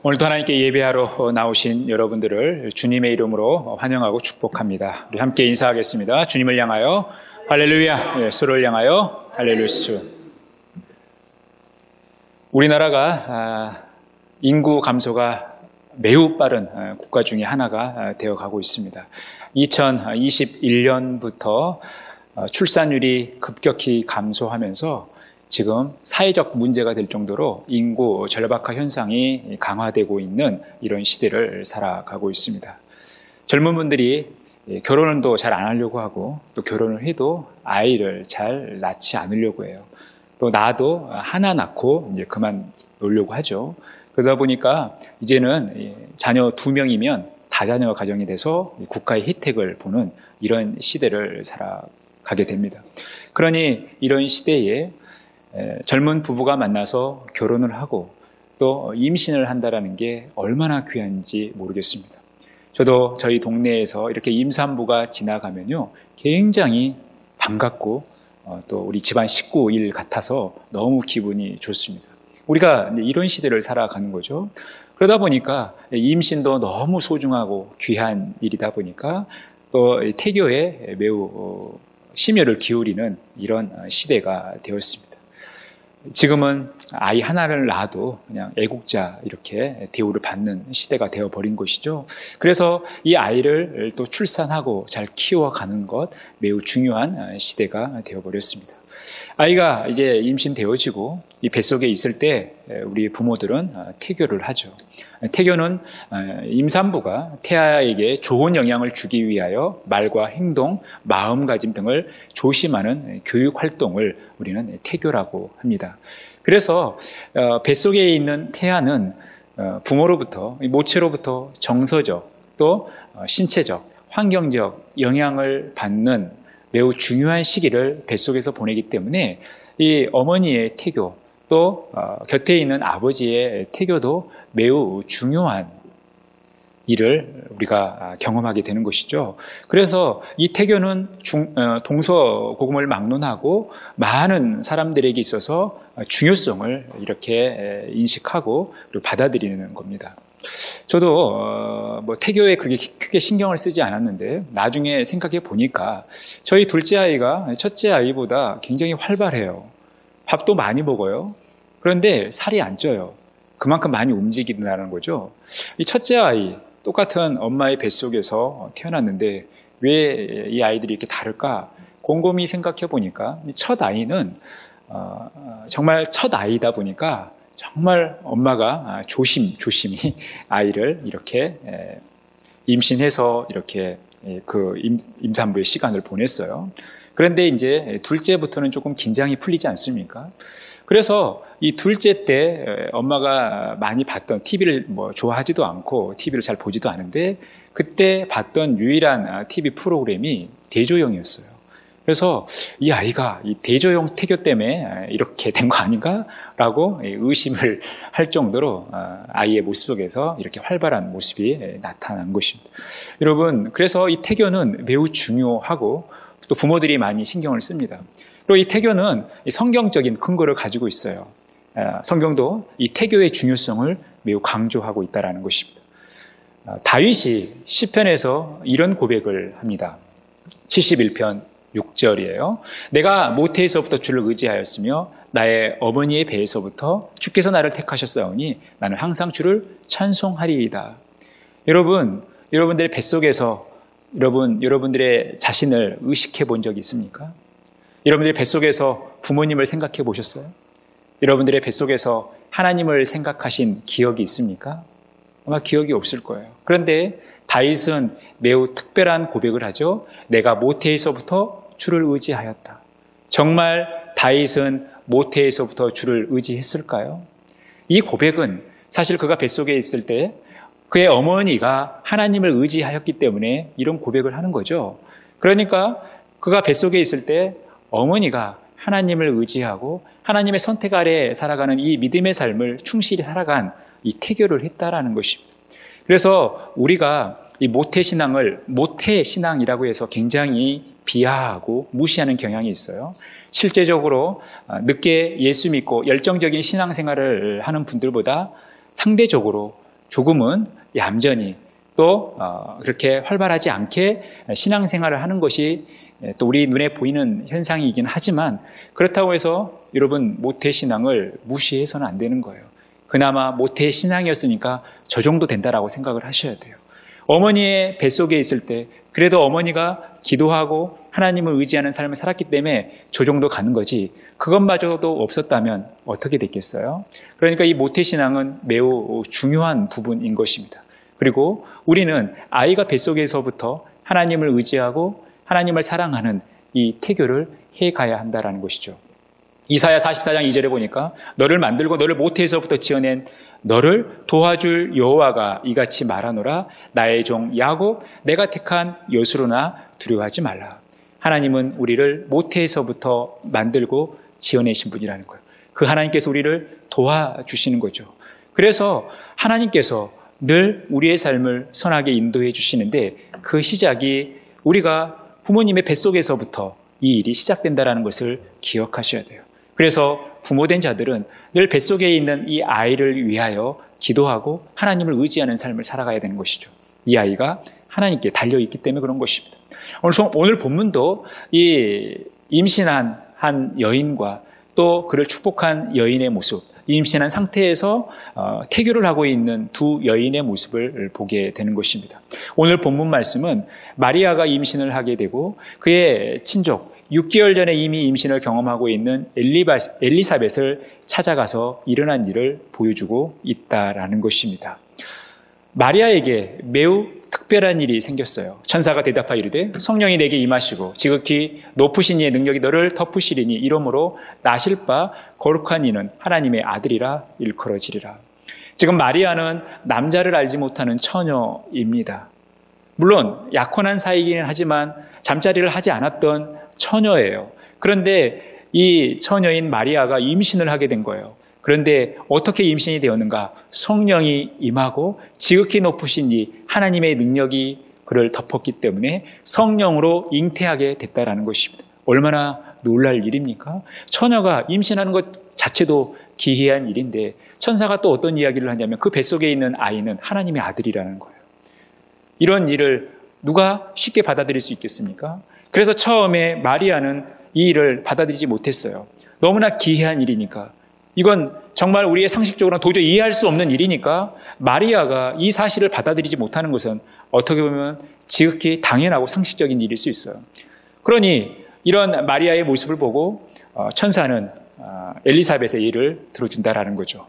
오늘도 하나님께 예배하러 나오신 여러분들을 주님의 이름으로 환영하고 축복합니다. 우리 함께 인사하겠습니다. 주님을 향하여 할렐루야, 서로를 향하여 할렐루스. 우리나라가 인구 감소가 매우 빠른 국가 중에 하나가 되어가고 있습니다. 2021년부터 출산율이 급격히 감소하면서 지금 사회적 문제가 될 정도로 인구 절박화 현상이 강화되고 있는 이런 시대를 살아가고 있습니다. 젊은 분들이 결혼은 또 잘 안 하려고 하고 또 결혼을 해도 아이를 잘 낳지 않으려고 해요. 또 낳아도 하나 낳고 이제 그만 놓으려고 하죠. 그러다 보니까 이제는 자녀 2명이면 다자녀 가정이 돼서 국가의 혜택을 보는 이런 시대를 살아가게 됩니다. 그러니 이런 시대에 젊은 부부가 만나서 결혼을 하고 또 임신을 한다는 게 얼마나 귀한지 모르겠습니다. 저도 저희 동네에서 이렇게 임산부가 지나가면요 굉장히 반갑고 또 우리 집안 식구일 같아서 너무 기분이 좋습니다. 우리가 이런 시대를 살아가는 거죠. 그러다 보니까 임신도 너무 소중하고 귀한 일이다 보니까 또 태교에 매우 심혈을 기울이는 이런 시대가 되었습니다. 지금은 아이 하나를 낳아도 그냥 애국자 이렇게 대우를 받는 시대가 되어버린 것이죠. 그래서 이 아이를 또 출산하고 잘 키워가는 것 매우 중요한 시대가 되어버렸습니다. 아이가 이제 임신되어지고 이 뱃속에 있을 때 우리 부모들은 태교를 하죠. 태교는 임산부가 태아에게 좋은 영향을 주기 위하여 말과 행동, 마음가짐 등을 조심하는 교육 활동을 우리는 태교라고 합니다. 그래서 뱃속에 있는 태아는 부모로부터, 모체로부터 정서적 또 신체적, 환경적 영향을 받는 매우 중요한 시기를 뱃속에서 보내기 때문에 이 어머니의 태교 또 곁에 있는 아버지의 태교도 매우 중요한 일을 우리가 경험하게 되는 것이죠. 그래서 이 태교는 동서고금을 막론하고 많은 사람들에게 있어서 중요성을 이렇게 인식하고 그리고 받아들이는 겁니다. 저도 태교에 그렇게 크게 신경을 쓰지 않았는데 나중에 생각해 보니까 저희 둘째 아이가 첫째 아이보다 굉장히 활발해요. 밥도 많이 먹어요. 그런데 살이 안 쪄요. 그만큼 많이 움직인다는 거죠. 이 첫째 아이 똑같은 엄마의 뱃속에서 태어났는데 왜 이 아이들이 이렇게 다를까? 곰곰이 생각해 보니까 첫 아이는 정말 첫 아이다 보니까 정말 엄마가 조심히 아이를 이렇게 임신해서 이렇게 그 임산부의 시간을 보냈어요. 그런데 이제 둘째부터는 조금 긴장이 풀리지 않습니까? 그래서 이 둘째 때 엄마가 많이 봤던 TV를 좋아하지도 않고 TV를 잘 보지도 않은데 그때 봤던 유일한 TV 프로그램이 대조영이었어요. 그래서 이 아이가 이 대조영 태교 때문에 이렇게 된 거 아닌가라고 의심을 할 정도로 아이의 모습 속에서 이렇게 활발한 모습이 나타난 것입니다. 여러분, 그래서 이 태교는 매우 중요하고 또 부모들이 많이 신경을 씁니다. 그리고 이 태교는 성경적인 근거를 가지고 있어요. 성경도 이 태교의 중요성을 매우 강조하고 있다는 것입니다. 다윗이 시편에서 이런 고백을 합니다. 71편 6절이에요. 내가 모태에서부터 주를 의지하였으며 나의 어머니의 배에서부터 주께서 나를 택하셨사오니 나는 항상 주를 찬송하리이다. 여러분들의 뱃속에서 여러분들의 자신을 의식해 본 적이 있습니까? 여러분들의 뱃속에서 부모님을 생각해 보셨어요? 여러분들의 뱃속에서 하나님을 생각하신 기억이 있습니까? 아마 기억이 없을 거예요. 그런데 다윗은 매우 특별한 고백을 하죠. 내가 모태에서부터 주를 의지하였다. 정말 다윗은 모태에서부터 주를 의지했을까요? 이 고백은 사실 그가 뱃속에 있을 때 그의 어머니가 하나님을 의지하였기 때문에 이런 고백을 하는 거죠. 그러니까 그가 뱃속에 있을 때 어머니가 하나님을 의지하고 하나님의 선택 아래 살아가는 이 믿음의 삶을 충실히 살아간 이 태교를 했다라는 것입니다. 그래서 우리가 이 모태신앙이라고 해서 굉장히 비하하고 무시하는 경향이 있어요. 실제적으로 늦게 예수 믿고 열정적인 신앙생활을 하는 분들보다 상대적으로 조금은 얌전히 또 그렇게 활발하지 않게 신앙생활을 하는 것이 또 우리 눈에 보이는 현상이긴 하지만 그렇다고 해서 여러분 모태신앙을 무시해서는 안 되는 거예요. 그나마 모태신앙이었으니까 저 정도 된다라고 생각을 하셔야 돼요. 어머니의 뱃속에 있을 때 그래도 어머니가 기도하고 하나님을 의지하는 삶을 살았기 때문에 저 정도 가는 거지 그것마저도 없었다면 어떻게 됐겠어요? 그러니까 이 모태신앙은 매우 중요한 부분인 것입니다. 그리고 우리는 아이가 뱃속에서부터 하나님을 의지하고 하나님을 사랑하는 이 태교를 해가야 한다는 것이죠. 이사야 44장 2절에 보니까 너를 만들고 너를 모태에서부터 지어낸 너를 도와줄 여호와가 이같이 말하노라 나의 종 야곱 내가 택한 여수로나 두려워하지 말라. 하나님은 우리를 모태에서부터 만들고 지어내신 분이라는 거예요. 그 하나님께서 우리를 도와주시는 거죠. 그래서 하나님께서 늘 우리의 삶을 선하게 인도해 주시는데 그 시작이 우리가 부모님의 뱃속에서부터 이 일이 시작된다는 것을 기억하셔야 돼요. 그래서 부모된 자들은 늘 뱃속에 있는 이 아이를 위하여 기도하고 하나님을 의지하는 삶을 살아가야 되는 것이죠. 이 아이가 하나님께 달려있기 때문에 그런 것입니다. 오늘 본문도 이 임신한 한 여인과 또 그를 축복한 여인의 모습, 임신한 상태에서 태교를 하고 있는 두 여인의 모습을 보게 되는 것입니다. 오늘 본문 말씀은 마리아가 임신을 하게 되고 그의 친족 6개월 전에 이미 임신을 경험하고 있는 엘리사벳을 찾아가서 일어난 일을 보여주고 있다라는 것입니다. 마리아에게 매우 특별한 일이 생겼어요. 천사가 대답하여 이르되 성령이 내게 임하시고 지극히 높으신 이의 능력이 너를 덮으시리니 이러므로 나실 바 거룩한 이는 하나님의 아들이라 일컬어지리라. 지금 마리아는 남자를 알지 못하는 처녀입니다. 물론 약혼한 사이이긴 하지만 잠자리를 하지 않았던 처녀예요. 그런데 이 처녀인 마리아가 임신을 하게 된 거예요. 그런데 어떻게 임신이 되었는가? 성령이 임하고 지극히 높으신 이 하나님의 능력이 그를 덮었기 때문에 성령으로 잉태하게 됐다라는 것입니다. 얼마나 놀랄 일입니까? 처녀가 임신하는 것 자체도 기이한 일인데 천사가 또 어떤 이야기를 하냐면 그 뱃속에 있는 아이는 하나님의 아들이라는 거예요. 이런 일을 누가 쉽게 받아들일 수 있겠습니까? 그래서 처음에 마리아는 이 일을 받아들이지 못했어요. 너무나 기이한 일이니까. 이건 정말 우리의 상식적으로는 도저히 이해할 수 없는 일이니까 마리아가 이 사실을 받아들이지 못하는 것은 어떻게 보면 지극히 당연하고 상식적인 일일 수 있어요. 그러니 이런 마리아의 모습을 보고 천사는 엘리사벳의 일을 들어준다라는 거죠.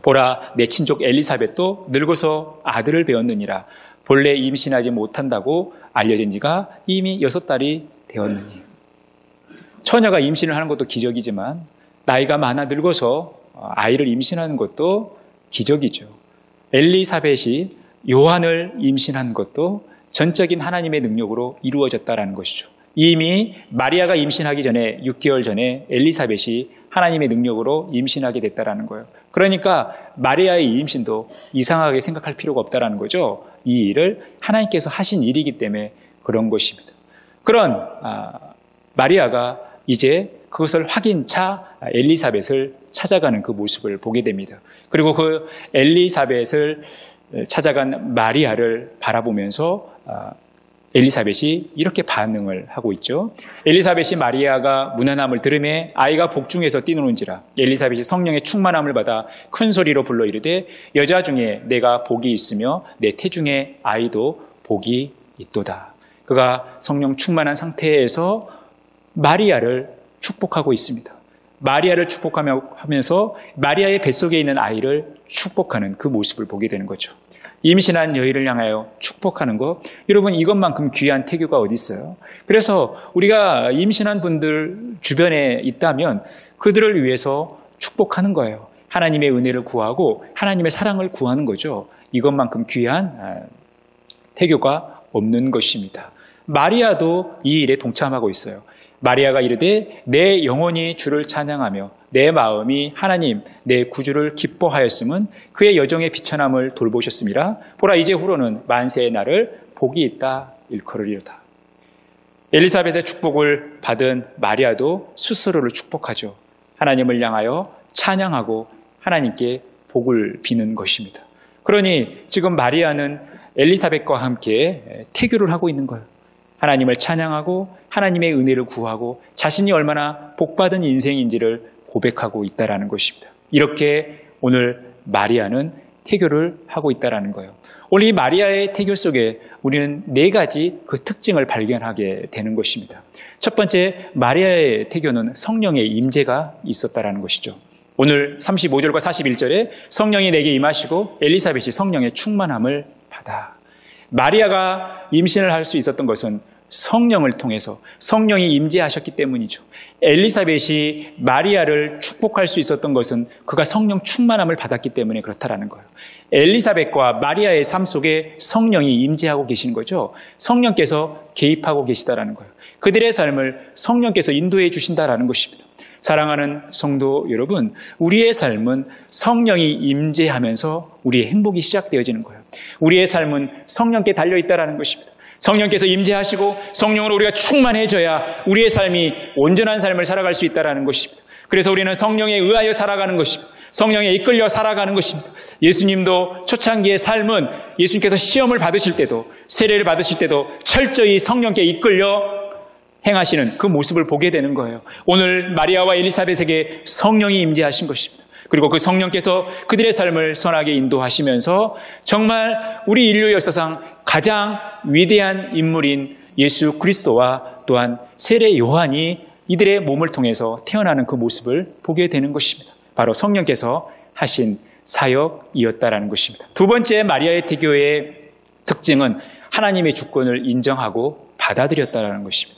보라 내 친족 엘리사벳도 늙어서 아들을 배웠느니라. 본래 임신하지 못한다고 알려진 지가 이미 6달이 되었느니. 처녀가 임신을 하는 것도 기적이지만 나이가 많아 늙어서 아이를 임신하는 것도 기적이죠. 엘리사벳이 요한을 임신한 것도 전적인 하나님의 능력으로 이루어졌다는 것이죠. 이미 마리아가 임신하기 전에 6개월 전에 엘리사벳이 하나님의 능력으로 임신하게 됐다는 거예요. 그러니까 마리아의 임신도 이상하게 생각할 필요가 없다는 거죠. 이 일을 하나님께서 하신 일이기 때문에 그런 것입니다. 그런 마리아가 이제 그것을 확인차 엘리사벳을 찾아가는 그 모습을 보게 됩니다. 그리고 그 엘리사벳을 찾아간 마리아를 바라보면서 엘리사벳이 이렇게 반응을 하고 있죠. 엘리사벳이 마리아가 무난함을 들으매 아이가 복중에서 뛰노는지라. 엘리사벳이 성령의 충만함을 받아 큰 소리로 불러 이르되 여자 중에 내가 복이 있으며 내 태중에 아이도 복이 있도다. 그가 성령 충만한 상태에서 마리아를 축복하고 있습니다. 마리아를 축복하면서 마리아의 뱃속에 있는 아이를 축복하는 그 모습을 보게 되는 거죠. 임신한 여인을 향하여 축복하는 것, 여러분 이것만큼 귀한 태교가 어디 있어요? 그래서 우리가 임신한 분들 주변에 있다면 그들을 위해서 축복하는 거예요. 하나님의 은혜를 구하고 하나님의 사랑을 구하는 거죠. 이것만큼 귀한 태교가 없는 것입니다. 마리아도 이 일에 동참하고 있어요. 마리아가 이르되 내 영혼이 주를 찬양하며 내 마음이 하나님 내 구주를 기뻐하였음은 그의 여정의 비천함을 돌보셨음이라. 보라 이제 후로는 만세의 날을 복이 있다 일컬으리로다. 엘리사벳의 축복을 받은 마리아도 스스로를 축복하죠. 하나님을 향하여 찬양하고 하나님께 복을 비는 것입니다. 그러니 지금 마리아는 엘리사벳과 함께 태교를 하고 있는 거예요. 하나님을 찬양하고 하나님의 은혜를 구하고 자신이 얼마나 복받은 인생인지를 고백하고 있다는 것입니다. 이렇게 오늘 마리아는 태교를 하고 있다는 거예요. 오늘 이 마리아의 태교 속에 우리는 4가지 그 특징을 발견하게 되는 것입니다. 첫 번째, 마리아의 태교는 성령의 임재가 있었다는 것이죠. 오늘 35절과 41절에 성령이 내게 임하시고 엘리사벳이 성령의 충만함을 받아. 마리아가 임신을 할 수 있었던 것은 성령을 통해서 성령이 임재하셨기 때문이죠. 엘리사벳이 마리아를 축복할 수 있었던 것은 그가 성령 충만함을 받았기 때문에 그렇다라는 거예요. 엘리사벳과 마리아의 삶 속에 성령이 임재하고 계신 거죠. 성령께서 개입하고 계시다라는 거예요. 그들의 삶을 성령께서 인도해 주신다라는 것입니다. 사랑하는 성도 여러분, 우리의 삶은 성령이 임재하면서 우리의 행복이 시작되어지는 거예요. 우리의 삶은 성령께 달려있다라는 것입니다. 성령께서 임재하시고 성령으로 우리가 충만해져야 우리의 삶이 온전한 삶을 살아갈 수 있다는 것입니다. 그래서 우리는 성령에 의하여 살아가는 것입니다. 성령에 이끌려 살아가는 것입니다. 예수님도 초창기의 삶은 예수님께서 시험을 받으실 때도 세례를 받으실 때도 철저히 성령께 이끌려 행하시는 그 모습을 보게 되는 거예요. 오늘 마리아와 엘리사벳에게 성령이 임재하신 것입니다. 그리고 그 성령께서 그들의 삶을 선하게 인도하시면서 정말 우리 인류 역사상 가장 위대한 인물인 예수 그리스도와 또한 세례 요한이 이들의 몸을 통해서 태어나는 그 모습을 보게 되는 것입니다. 바로 성령께서 하신 사역이었다라는 것입니다. 두 번째, 마리아의 태교의 특징은 하나님의 주권을 인정하고 받아들였다라는 것입니다.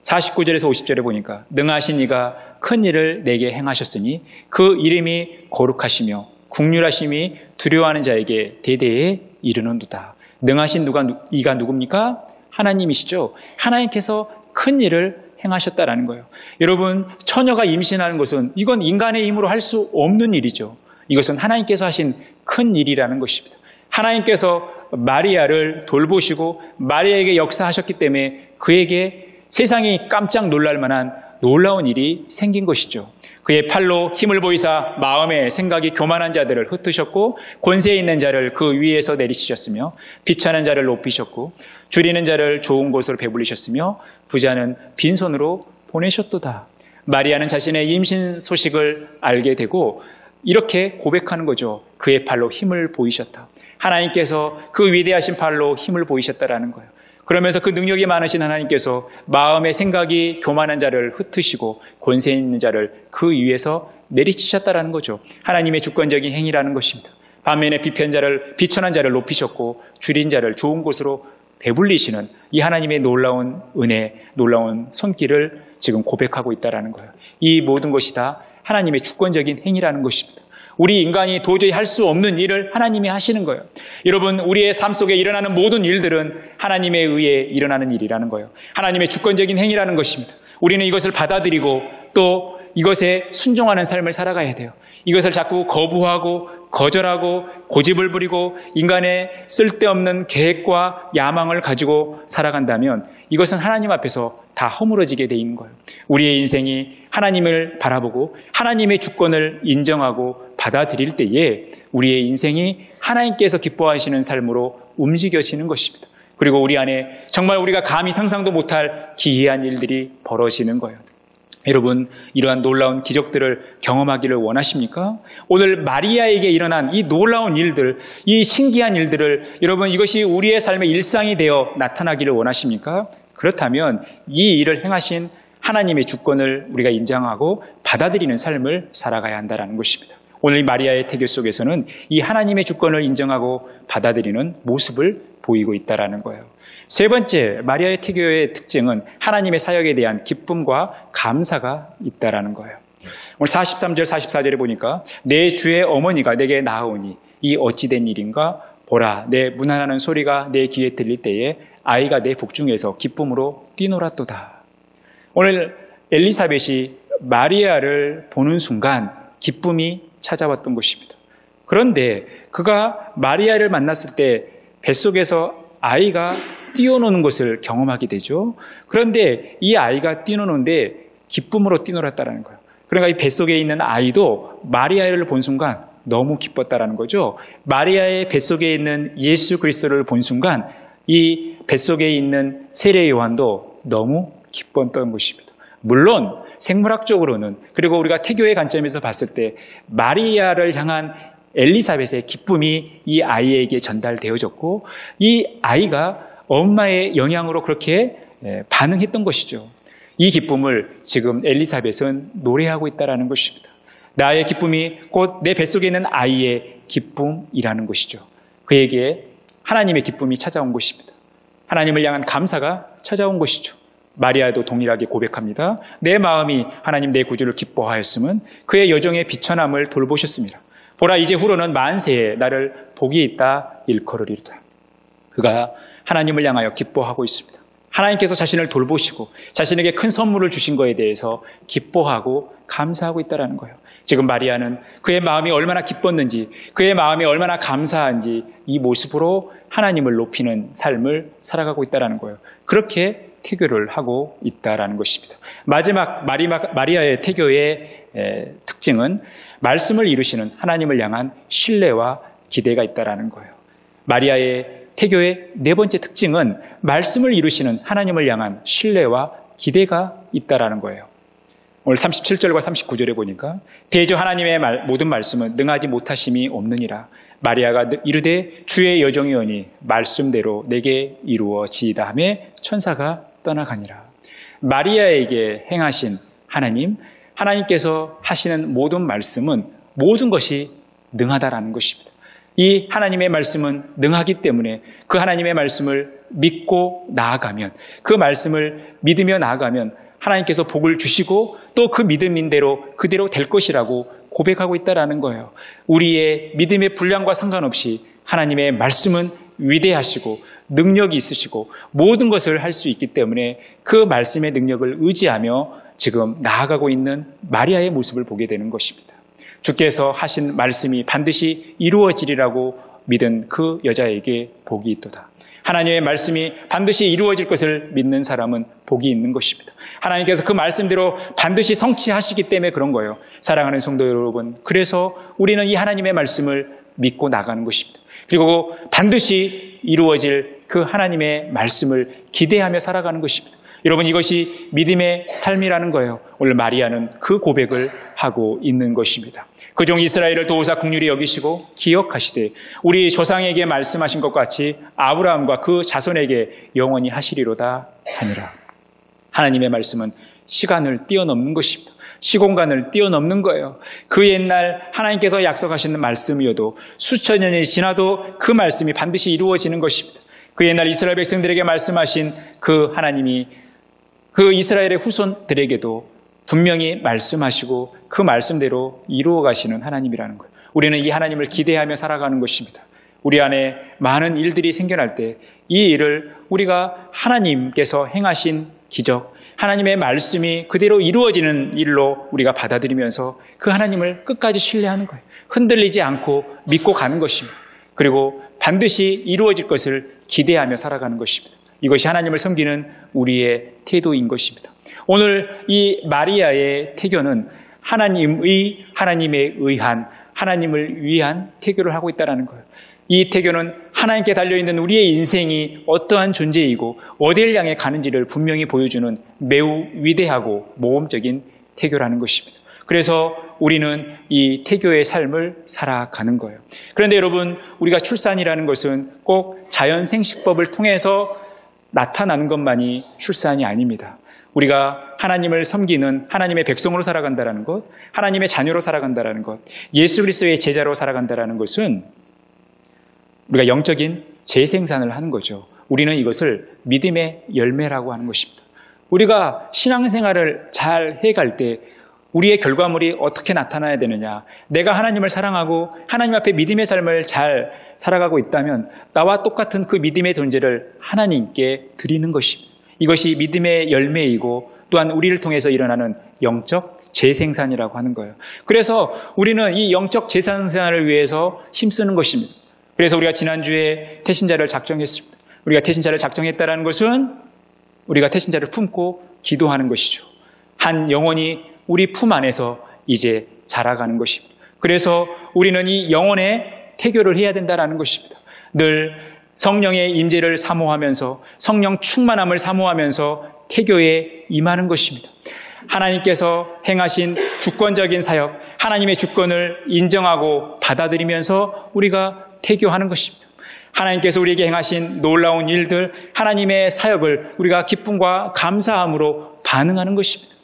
49절에서 50절에 보니까 능하신 이가 큰 일을 내게 행하셨으니 그 이름이 거룩하시며 국률하심이 두려워하는 자에게 대대에 이르는도다. 능하신 이가 누굽니까? 하나님이시죠. 하나님께서 큰 일을 행하셨다라는 거예요. 여러분, 처녀가 임신하는 것은 이건 인간의 힘으로 할 수 없는 일이죠. 이것은 하나님께서 하신 큰 일이라는 것입니다. 하나님께서 마리아를 돌보시고 마리아에게 역사하셨기 때문에 그에게 세상이 깜짝 놀랄 만한 놀라운 일이 생긴 것이죠. 그의 팔로 힘을 보이사 마음의 생각이 교만한 자들을 흩으셨고 권세 있는 자를 그 위에서 내리시셨으며 비천한 자를 높이셨고 줄이는 자를 좋은 곳으로 배불리셨으며 부자는 빈손으로 보내셨도다. 마리아는 자신의 임신 소식을 알게 되고 이렇게 고백하는 거죠. 그의 팔로 힘을 보이셨다. 하나님께서 그 위대하신 팔로 힘을 보이셨다라는 거예요. 그러면서 그 능력이 많으신 하나님께서 마음의 생각이 교만한 자를 흩으시고 권세 있는 자를 그 위에서 내리치셨다라는 거죠. 하나님의 주권적인 행위라는 것입니다. 반면에 비천한 자를 높이셨고 줄인 자를 좋은 곳으로 배불리시는 이 하나님의 놀라운 은혜, 놀라운 손길을 지금 고백하고 있다는 거예요. 이 모든 것이 다 하나님의 주권적인 행위라는 것입니다. 우리 인간이 도저히 할 수 없는 일을 하나님이 하시는 거예요. 여러분, 우리의 삶 속에 일어나는 모든 일들은 하나님에 의해 일어나는 일이라는 거예요. 하나님의 주권적인 행위라는 것입니다. 우리는 이것을 받아들이고 또 이것에 순종하는 삶을 살아가야 돼요. 이것을 자꾸 거부하고 거절하고 고집을 부리고 인간의 쓸데없는 계획과 야망을 가지고 살아간다면 이것은 하나님 앞에서 다 허물어지게 돼 있는 거예요. 우리의 인생이 하나님을 바라보고 하나님의 주권을 인정하고 받아들일 때에 우리의 인생이 하나님께서 기뻐하시는 삶으로 움직여지는 것입니다. 그리고 우리 안에 정말 우리가 감히 상상도 못할 기이한 일들이 벌어지는 거예요. 여러분, 이러한 놀라운 기적들을 경험하기를 원하십니까? 오늘 마리아에게 일어난 이 놀라운 일들, 이 신기한 일들을 여러분 이것이 우리의 삶의 일상이 되어 나타나기를 원하십니까? 그렇다면 이 일을 행하신 하나님의 주권을 우리가 인정하고 받아들이는 삶을 살아가야 한다는 것입니다. 오늘 이 마리아의 태교 속에서는 이 하나님의 주권을 인정하고 받아들이는 모습을 보이고 있다는 거예요. 세 번째, 마리아의 태교의 특징은 하나님의 사역에 대한 기쁨과 감사가 있다는 거예요. 오늘 43절, 44절에 보니까 내 주의 어머니가 내게 나아오니 이 어찌된 일인가? 보라, 내 문안하는 소리가 내 귀에 들릴 때에 아이가 내 복중에서 기쁨으로 뛰놀았도다. 오늘 엘리사벳이 마리아를 보는 순간 기쁨이 찾아왔던 것입니다. 그런데 그가 마리아를 만났을 때 뱃속에서 아이가 뛰어노는 것을 경험하게 되죠. 그런데 이 아이가 뛰노는데 기쁨으로 뛰놀았다는 거예요. 그러니까 이 뱃속에 있는 아이도 마리아를 본 순간 너무 기뻤다라는 거죠. 마리아의 뱃속에 있는 예수 그리스도를 본 순간 이 뱃속에 있는 세례 요한도 너무 기뻤던 것입니다. 물론 생물학적으로는, 그리고 우리가 태교의 관점에서 봤을 때 마리아를 향한 엘리사벳의 기쁨이 이 아이에게 전달되어졌고 이 아이가 엄마의 영향으로 그렇게 반응했던 것이죠. 이 기쁨을 지금 엘리사벳은 노래하고 있다는 것입니다. 나의 기쁨이 곧 내 뱃속에 있는 아이의 기쁨이라는 것이죠. 그에게 하나님의 기쁨이 찾아온 것입니다. 하나님을 향한 감사가 찾아온 것이죠. 마리아도 동일하게 고백합니다. 내 마음이 하나님 내 구주를 기뻐하였음은 그의 여정의 비천함을 돌보셨습니다. 보라 이제 후로는 만세에 나를 복이 있다 일컬으리로다. 그가 하나님을 향하여 기뻐하고 있습니다. 하나님께서 자신을 돌보시고 자신에게 큰 선물을 주신 것에 대해서 기뻐하고 감사하고 있다는 거예요. 지금 마리아는 그의 마음이 얼마나 기뻤는지, 그의 마음이 얼마나 감사한지 이 모습으로 하나님을 높이는 삶을 살아가고 있다는 거예요. 그렇게 태교를 하고 있다는 것입니다. 마지막 마리아의 태교의 특징은 말씀을 이루시는 하나님을 향한 신뢰와 기대가 있다는 거예요. 마리아의 태교의 네 번째 특징은 말씀을 이루시는 하나님을 향한 신뢰와 기대가 있다는 거예요. 오늘 37절과 39절에 보니까 대저 하나님의 모든 말씀은 능하지 못하심이 없느니라. 마리아가 이르되 주의 여정이오니 말씀대로 내게 이루어지이다 하며 천사가 떠나가니라. 마리아에게 행하신 하나님께서 하시는 모든 말씀은 모든 것이 능하다라는 것입니다. 이 하나님의 말씀은 능하기 때문에 그 하나님의 말씀을 믿고 나아가면, 그 말씀을 믿으며 나아가면 하나님께서 복을 주시고 또 그 믿음인 대로 그대로 될 것이라고 고백하고 있다는 거예요. 우리의 믿음의 분량과 상관없이 하나님의 말씀은 위대하시고 능력이 있으시고 모든 것을 할 수 있기 때문에 그 말씀의 능력을 의지하며 지금 나아가고 있는 마리아의 모습을 보게 되는 것입니다. 주께서 하신 말씀이 반드시 이루어지리라고 믿은 그 여자에게 복이 있도다. 하나님의 말씀이 반드시 이루어질 것을 믿는 사람은 복이 있는 것입니다. 하나님께서 그 말씀대로 반드시 성취하시기 때문에 그런 거예요. 사랑하는 성도 여러분, 그래서 우리는 이 하나님의 말씀을 믿고 나가는 것입니다. 그리고 반드시 이루어질 그 하나님의 말씀을 기대하며 살아가는 것입니다. 여러분, 이것이 믿음의 삶이라는 거예요. 오늘 마리아는 그 고백을 하고 있는 것입니다. 그 종 이스라엘을 도우사 긍휼히 여기시고 기억하시되 우리 조상에게 말씀하신 것 같이 아브라함과 그 자손에게 영원히 하시리로다 하니라. 하나님의 말씀은 시간을 뛰어넘는 것입니다. 시공간을 뛰어넘는 거예요. 그 옛날 하나님께서 약속하시는 말씀이어도 수천 년이 지나도 그 말씀이 반드시 이루어지는 것입니다. 그 옛날 이스라엘 백성들에게 말씀하신 그 하나님이 그 이스라엘의 후손들에게도 분명히 말씀하시고 그 말씀대로 이루어 가시는 하나님이라는 거예요. 우리는 이 하나님을 기대하며 살아가는 것입니다. 우리 안에 많은 일들이 생겨날 때 이 일을 우리가 하나님께서 행하신 기적, 하나님의 말씀이 그대로 이루어지는 일로 우리가 받아들이면서 그 하나님을 끝까지 신뢰하는 거예요. 흔들리지 않고 믿고 가는 것입니다. 그리고 반드시 이루어질 것을 기대하며 살아가는 것입니다. 이것이 하나님을 섬기는 우리의 태도인 것입니다. 오늘 이 마리아의 태교는 하나님에 의한, 하나님을 위한 태교를 하고 있다는 거예요. 이 태교는 하나님께 달려있는 우리의 인생이 어떠한 존재이고 어디를 향해 가는지를 분명히 보여주는 매우 위대하고 모험적인 태교라는 것입니다. 그래서 우리는 이 태교의 삶을 살아가는 거예요. 그런데 여러분, 우리가 출산이라는 것은 꼭 자연생식법을 통해서 나타나는 것만이 출산이 아닙니다. 우리가 하나님을 섬기는 하나님의 백성으로 살아간다는 것, 하나님의 자녀로 살아간다는 것, 예수 그리스도의 제자로 살아간다는 것은 우리가 영적인 재생산을 하는 거죠. 우리는 이것을 믿음의 열매라고 하는 것입니다. 우리가 신앙생활을 잘 해갈 때 우리의 결과물이 어떻게 나타나야 되느냐, 내가 하나님을 사랑하고 하나님 앞에 믿음의 삶을 잘 살아가고 있다면 나와 똑같은 그 믿음의 존재를 하나님께 드리는 것입니다. 이것이 믿음의 열매이고 또한 우리를 통해서 일어나는 영적 재생산이라고 하는 거예요. 그래서 우리는 이 영적 재생산을 위해서 힘쓰는 것입니다. 그래서 우리가 지난주에 태신자를 작정했습니다. 우리가 태신자를 작정했다는 것은 우리가 태신자를 품고 기도하는 것이죠. 한 영혼이 우리 품 안에서 이제 자라가는 것입니다. 그래서 우리는 이 영혼의 태교를 해야 된다는 것입니다. 늘 성령의 임재를 사모하면서 성령 충만함을 사모하면서 태교에 임하는 것입니다. 하나님께서 행하신 주권적인 사역, 하나님의 주권을 인정하고 받아들이면서 우리가 태교하는 것입니다. 하나님께서 우리에게 행하신 놀라운 일들, 하나님의 사역을 우리가 기쁨과 감사함으로 반응하는 것입니다.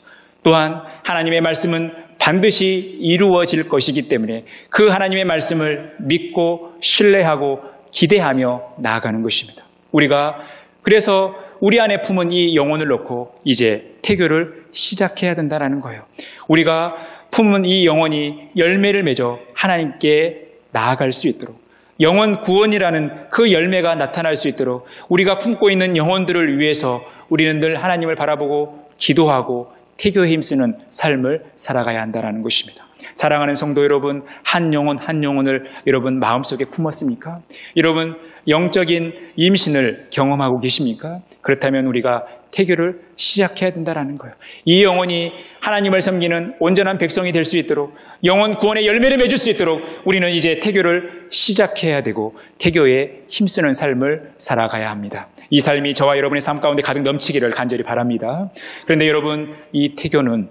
또한 하나님의 말씀은 반드시 이루어질 것이기 때문에 그 하나님의 말씀을 믿고 신뢰하고 기대하며 나아가는 것입니다. 우리가 그래서 우리 안에 품은 이 영혼을 놓고 이제 태교를 시작해야 된다는 거예요. 우리가 품은 이 영혼이 열매를 맺어 하나님께 나아갈 수 있도록, 영혼 구원이라는 그 열매가 나타날 수 있도록 우리가 품고 있는 영혼들을 위해서 우리는 늘 하나님을 바라보고 기도하고 태교에 힘쓰는 삶을 살아가야 한다는 것입니다. 사랑하는 성도 여러분, 한 영혼 한 영혼을 여러분 마음속에 품었습니까? 여러분 영적인 임신을 경험하고 계십니까? 그렇다면 우리가 태교를 시작해야 된다는 거예요. 이 영혼이 하나님을 섬기는 온전한 백성이 될 수 있도록, 영혼 구원의 열매를 맺을 수 있도록 우리는 이제 태교를 시작해야 되고 태교에 힘쓰는 삶을 살아가야 합니다. 이 삶이 저와 여러분의 삶 가운데 가득 넘치기를 간절히 바랍니다. 그런데 여러분, 이 태교는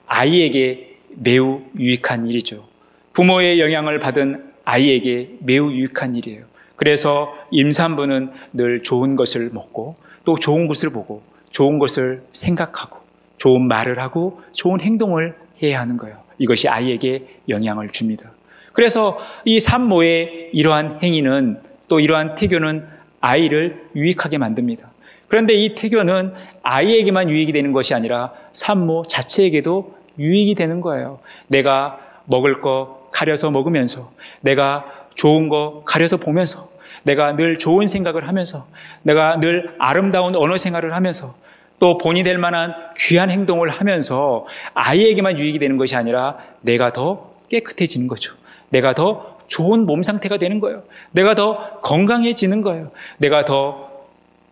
아이에게 매우 유익한 일이죠. 부모의 영향을 받은 아이에게 매우 유익한 일이에요. 그래서 임산부는 늘 좋은 것을 먹고 또 좋은 것을 보고 좋은 것을 생각하고 좋은 말을 하고 좋은 행동을 해야 하는 거예요. 이것이 아이에게 영향을 줍니다. 그래서 이 산모의 이러한 행위는, 또 이러한 태교는 아이를 유익하게 만듭니다. 그런데 이 태교는 아이에게만 유익이 되는 것이 아니라 산모 자체에게도 유익이 되는 거예요. 내가 먹을 거 가려서 먹으면서, 내가 좋은 거 가려서 보면서, 내가 늘 좋은 생각을 하면서, 내가 늘 아름다운 언어 생활을 하면서, 또 본이 될 만한 귀한 행동을 하면서 아이에게만 유익이 되는 것이 아니라 내가 더 깨끗해지는 거죠. 내가 더 좋은 몸 상태가 되는 거예요. 내가 더 건강해지는 거예요. 내가 더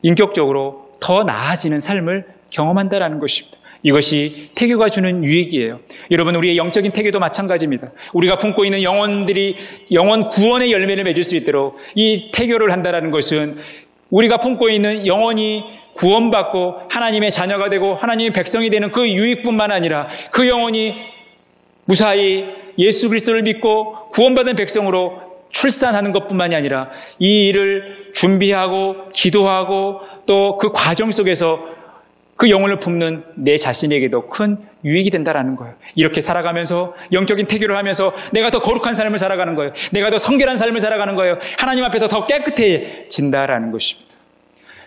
인격적으로 더 나아지는 삶을 경험한다는 것입니다. 이것이 태교가 주는 유익이에요. 여러분, 우리의 영적인 태교도 마찬가지입니다. 우리가 품고 있는 영혼들이 영혼 구원의 열매를 맺을 수 있도록 이 태교를 한다는 것은 우리가 품고 있는 영혼이 구원받고 하나님의 자녀가 되고 하나님의 백성이 되는 그 유익뿐만 아니라 그 영혼이 무사히 예수 그리스도를 믿고 구원받은 백성으로 출산하는 것뿐만이 아니라 이 일을 준비하고 기도하고 또 그 과정 속에서 그 영혼을 품는 내 자신에게도 큰 유익이 된다는 거예요. 이렇게 살아가면서 영적인 태교를 하면서 내가 더 거룩한 삶을 살아가는 거예요. 내가 더 성결한 삶을 살아가는 거예요. 하나님 앞에서 더 깨끗해진다라는 것입니다.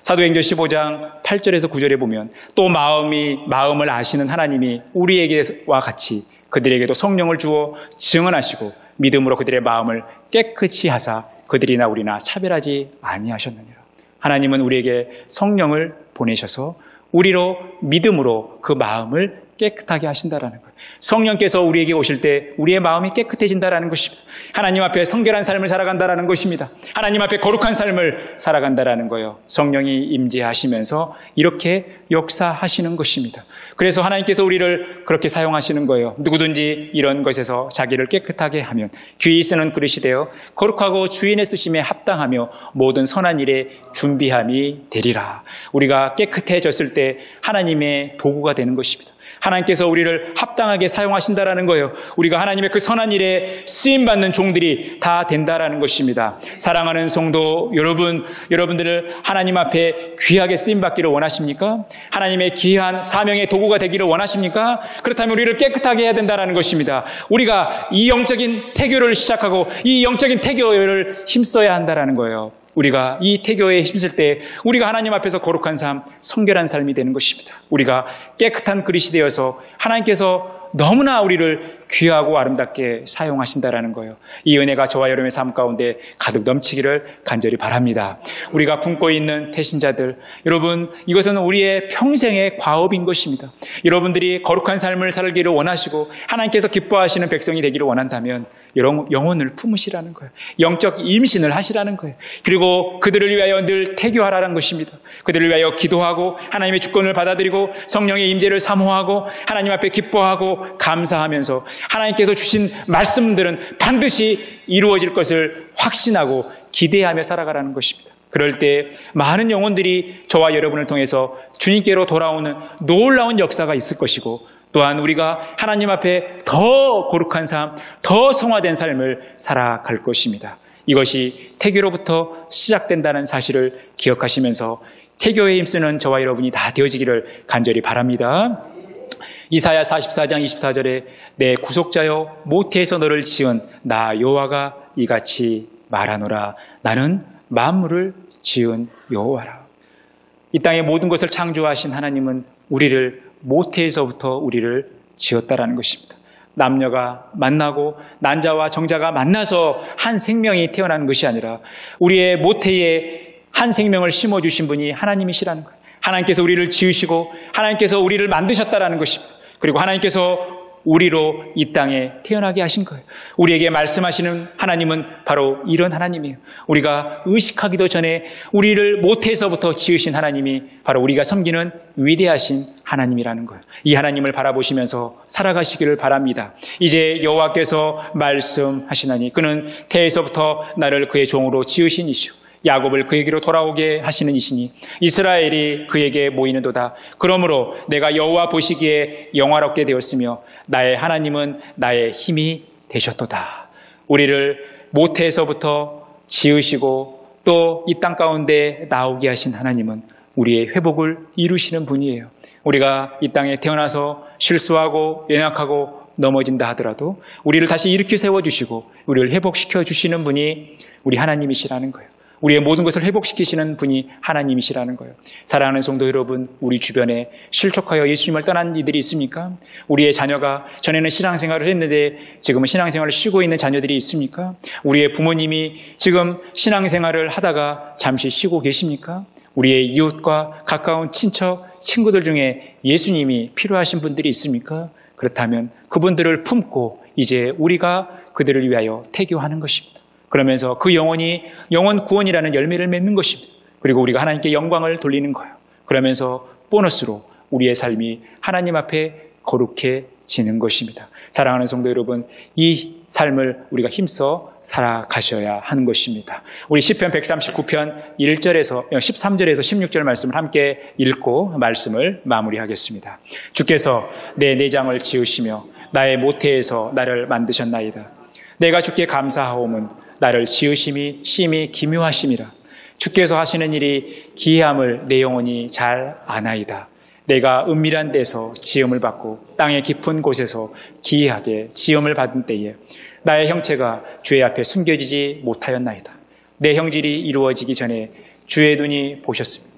사도행전 15장 8절에서 9절에 보면 또 마음을 아시는 하나님이 우리에게와 같이 그들에게도 성령을 주어 증언하시고 믿음으로 그들의 마음을 깨끗이 하사 그들이나 우리나 차별하지 아니하셨느니라. 하나님은 우리에게 성령을 보내셔서 우리로 믿음으로 그 마음을 깨끗하게 하신다라는 거예요. 성령께서 우리에게 오실 때 우리의 마음이 깨끗해진다라는 것입니다. 하나님 앞에 성결한 삶을 살아간다라는 것입니다. 하나님 앞에 거룩한 삶을 살아간다라는 거예요. 성령이 임재하시면서 이렇게 역사하시는 것입니다. 그래서 하나님께서 우리를 그렇게 사용하시는 거예요. 누구든지 이런 것에서 자기를 깨끗하게 하면 귀히 쓰는 그릇이 되어 거룩하고 주인의 쓰심에 합당하며 모든 선한 일에 준비함이 되리라. 우리가 깨끗해졌을 때 하나님의 도구가 되는 것입니다. 하나님께서 우리를 합당하게 사용하신다라는 거예요. 우리가 하나님의 그 선한 일에 쓰임받는 종들이 다 된다라는 것입니다. 사랑하는 성도 여러분, 여러분들을 하나님 앞에 귀하게 쓰임받기를 원하십니까? 하나님의 귀한 사명의 도구가 되기를 원하십니까? 그렇다면 우리를 깨끗하게 해야 된다라는 것입니다. 우리가 이 영적인 태교를 시작하고 이 영적인 태교를 힘써야 한다라는 거예요. 우리가 이 태교에 힘쓸 때 우리가 하나님 앞에서 거룩한 삶, 성결한 삶이 되는 것입니다. 우리가 깨끗한 그릇이 되어서 하나님께서 너무나 우리를 귀하고 아름답게 사용하신다라는 거예요. 이 은혜가 저와 여러분의 삶 가운데 가득 넘치기를 간절히 바랍니다. 우리가 품고 있는 태신자들, 여러분, 이것은 우리의 평생의 과업인 것입니다. 여러분들이 거룩한 삶을 살기를 원하시고 하나님께서 기뻐하시는 백성이 되기를 원한다면 영혼을 품으시라는 거예요. 영적 임신을 하시라는 거예요. 그리고 그들을 위하여 늘 태교하라는 것입니다. 그들을 위하여 기도하고 하나님의 주권을 받아들이고 성령의 임재를 사모하고 하나님 앞에 기뻐하고 감사하면서 하나님께서 주신 말씀들은 반드시 이루어질 것을 확신하고 기대하며 살아가라는 것입니다. 그럴 때 많은 영혼들이 저와 여러분을 통해서 주님께로 돌아오는 놀라운 역사가 있을 것이고, 또한 우리가 하나님 앞에 더 거룩한 삶, 더 성화된 삶을 살아갈 것입니다. 이것이 태교로부터 시작된다는 사실을 기억하시면서 태교에 힘쓰는 저와 여러분이 다 되어지기를 간절히 바랍니다. 이사야 44장 24절에 내 구속자여 모태에서 너를 지은 나 여호와가 이같이 말하노라. 나는 만물을 지은 여호와라. 이 땅의 모든 것을 창조하신 하나님은 우리를 모태에서부터 우리를 지었다라는 것입니다. 남녀가 만나고 난자와 정자가 만나서 한 생명이 태어나는 것이 아니라 우리의 모태에 한 생명을 심어주신 분이 하나님이시라는 거예요. 하나님께서 우리를 지으시고 하나님께서 우리를 만드셨다라는 것입니다. 그리고 하나님께서 우리로 이 땅에 태어나게 하신 거예요. 우리에게 말씀하시는 하나님은 바로 이런 하나님이에요. 우리가 의식하기도 전에 우리를 모태에서부터 지으신 하나님이 바로 우리가 섬기는 위대하신 하나님이라는 거예요. 이 하나님을 바라보시면서 살아가시기를 바랍니다. 이제 여호와께서 말씀하시나니 그는 태에서부터 나를 그의 종으로 지으신 이시오. 야곱을 그에게로 돌아오게 하시는 이시니 이스라엘이 그에게 모이는도다. 그러므로 내가 여호와 보시기에 영화롭게 되었으며 나의 하나님은 나의 힘이 되셨도다. 우리를 모태에서부터 지으시고 또 이 땅 가운데 나오게 하신 하나님은 우리의 회복을 이루시는 분이에요. 우리가 이 땅에 태어나서 실수하고 연약하고 넘어진다 하더라도 우리를 다시 일으켜 세워주시고 우리를 회복시켜 주시는 분이 우리 하나님이시라는 거예요. 우리의 모든 것을 회복시키시는 분이 하나님이시라는 거예요. 사랑하는 성도 여러분, 우리 주변에 실족하여 예수님을 떠난 이들이 있습니까? 우리의 자녀가 전에는 신앙생활을 했는데 지금은 신앙생활을 쉬고 있는 자녀들이 있습니까? 우리의 부모님이 지금 신앙생활을 하다가 잠시 쉬고 계십니까? 우리의 이웃과 가까운 친척, 친구들 중에 예수님이 필요하신 분들이 있습니까? 그렇다면 그분들을 품고 이제 우리가 그들을 위하여 태교하는 것입니다. 그러면서 그 영혼이 영혼 구원이라는 열매를 맺는 것입니다. 그리고 우리가 하나님께 영광을 돌리는 거예요. 그러면서 보너스로 우리의 삶이 하나님 앞에 거룩해지는 것입니다. 사랑하는 성도 여러분, 이 삶을 우리가 힘써 살아가셔야 하는 것입니다. 우리 시편 139편 1절에서 13절에서 16절 말씀을 함께 읽고 말씀을 마무리하겠습니다. 주께서 내 내장을 지으시며 나의 모태에서 나를 만드셨나이다. 내가 주께 감사하오면 나를 지으심이 심히 기묘하심이라. 주께서 하시는 일이 기이함을 내 영혼이 잘 아나이다. 내가 은밀한 데서 지음을 받고 땅의 깊은 곳에서 기이하게 지음을 받은 때에 나의 형체가 주의 앞에 숨겨지지 못하였나이다. 내 형질이 이루어지기 전에 주의 눈이 보셨습니다.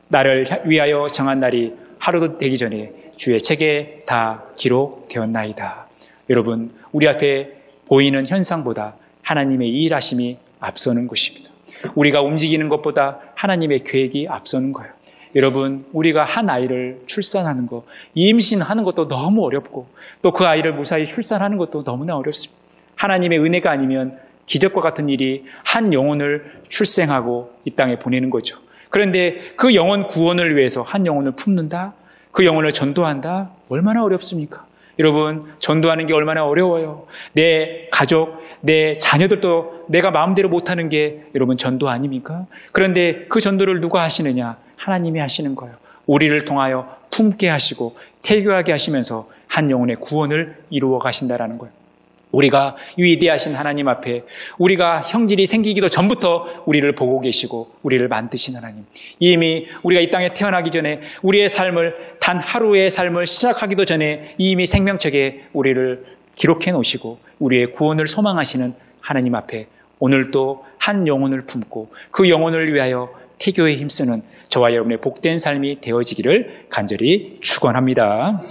나를 위하여 정한 날이 하루도 되기 전에 주의 책에 다 기록되었나이다. 여러분, 우리 앞에 보이는 현상보다 하나님의 일하심이 앞서는 것입니다. 우리가 움직이는 것보다 하나님의 계획이 앞서는 거예요. 여러분, 우리가 한 아이를 출산하는 것, 임신하는 것도 너무 어렵고 또 그 아이를 무사히 출산하는 것도 너무나 어렵습니다. 하나님의 은혜가 아니면 기적과 같은 일이 한 영혼을 출생하고 이 땅에 보내는 거죠. 그런데 그 영혼 구원을 위해서 한 영혼을 품는다? 그 영혼을 전도한다? 얼마나 어렵습니까? 여러분, 전도하는 게 얼마나 어려워요. 내 가족, 내 자녀들도 내가 마음대로 못하는 게 여러분 전도 아닙니까? 그런데 그 전도를 누가 하시느냐? 하나님이 하시는 거예요. 우리를 통하여 품게 하시고 태교하게 하시면서 한 영혼의 구원을 이루어 가신다라는 거예요. 우리가 위대하신 하나님 앞에 우리가 형질이 생기기도 전부터 우리를 보고 계시고 우리를 만드신 하나님, 이미 우리가 이 땅에 태어나기 전에 우리의 삶을, 단 하루의 삶을 시작하기도 전에 이미 생명책에 우리를 기록해 놓으시고 우리의 구원을 소망하시는 하나님 앞에 오늘도 한 영혼을 품고 그 영혼을 위하여 태교에 힘쓰는 저와 여러분의 복된 삶이 되어지기를 간절히 축원합니다.